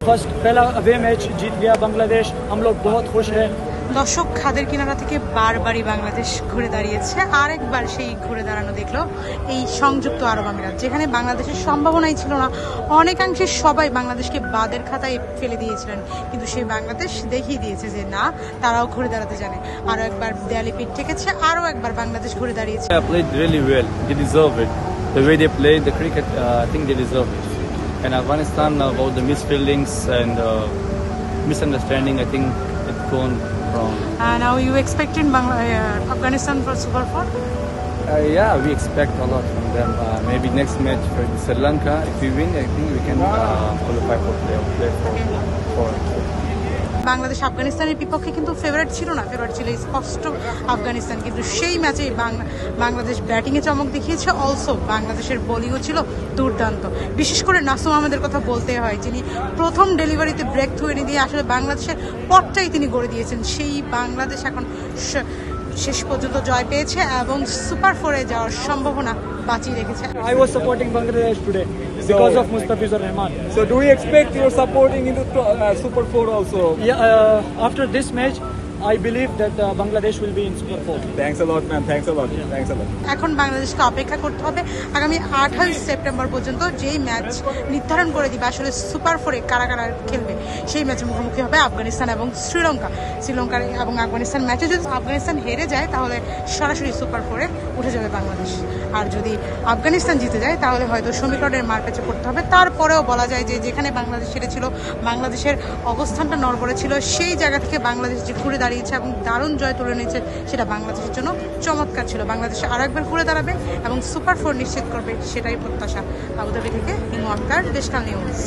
First पहला away match जीत गया बांग्लादेश, हम लोग बहुत खुश हैं। দর্শক খাদের কিনারা থেকে বারবারই বাংলাদেশ ঘুরে দাঁড়িয়েছে, আরেকবার সেই ঘুরে দাঁড়ানো দেখলো এই সংযুক্ত আরব আমিরাত, যেখানে বাংলাদেশের সম্ভাবনাই ছিল না। অনেকাংশে সবাই বাংলাদেশকে বাদের খাতায় ফেলে দিয়েছিলেন, কিন্তু সেই বাংলাদেশ দেখিয়ে দিয়েছে যে না, তারাও ঘুরে দাঁড়াতে জানে। আরও একবার দেয়ালে পিঠ ঠেকেছে, আরও একবার বাংলাদেশ ঘুরে দাঁড়িয়েছে। Played really well. They deserve it. The way they played the cricket, I think they deserve it. And Afghanistan, about the misfeelings and misunderstanding, I think it's gone wrong. Now you expecting Afghanistan for Super 4? Yeah, we expect a lot from them. Maybe next match for Sri Lanka, if we win, I think we can qualify for playoff. Bangladesh আফগানিস্তানের বিপক্ষে কিন্তু favourite ছিল না, favourite ছিল স্পষ্ট আফগানিস্তান। কিন্তু সেই ম্যাচে বাংলাদেশ ব্যাটিংয়ে চমক দেখিয়েছে, অলসো বাংলাদেশের বোলিংও ছিল দুর্দান্ত। বিশেষ করে নাসুম আহমেদের কথা বলতে হয়, যিনি প্রথম ডেলিভারিতে ব্রেক থ্রু এনে দিয়ে আসলে বাংলাদেশের পথটাই তিনি গড়ে দিয়েছেন। সেই বাংলাদেশ এখন শেষ পর্যন্ত জয় পেয়েছে এবং সুপার 4-এ যাওয়ার সম্ভাবনা বাঁচিয়ে রেখেছে। I was supporting Bangladesh today because of Mustafizur Rahman. So do we expect you're supporting into Super 4 also? Yeah, after this match, I believe that Bangladesh will be in Super 4. Thanks a lot, man. Thanks a lot. Thanks a lot. এখন বাংলাদেশকে অপেক্ষা করতে হবে আগামী 28 September পর্যন্ত, যেই match নির্ধারণ করে দিবে আসলে সুপার 4-এ কারা কারা খেলবে। সেই ম্যাচে মুখোমুখি হবে আফগানিস্তান এবং শ্রীলঙ্কা। শ্রীলঙ্কার এবং আফগানিস্তান ম্যাচে যদি আফগানিস্তান হেরে যায় তাহলে সরাসরি সুপার 4-এ উঠে যাবে বাংলাদেশ। আর যদি আফগানিস্তান জিতে যায় তাহলে হয়তো সমীকরণের মারপ্যাচে পড়তে হবে। তারপরেও বলা যায় যে যেখানে বাংলাদেশ হেরেছিল, বাংলাদেশের অবস্থানটা নড়বড়ে ছিল, সেই জায়গা থেকে বাংলাদেশ যে ঘুরে দাঁড়িয়েছে এবং দারুণ জয় তুলে নিয়েছে, সেটা বাংলাদেশের জন্য চমৎকার ছিল। বাংলাদেশ আরও একবার ঘুরে দাঁড়াবে এবং সুপার 4 নিশ্চিত করবে, সেটাই প্রত্যাশা। আবুধাবি থেকে হিমু আক্তার, দেশকাল নিউজ।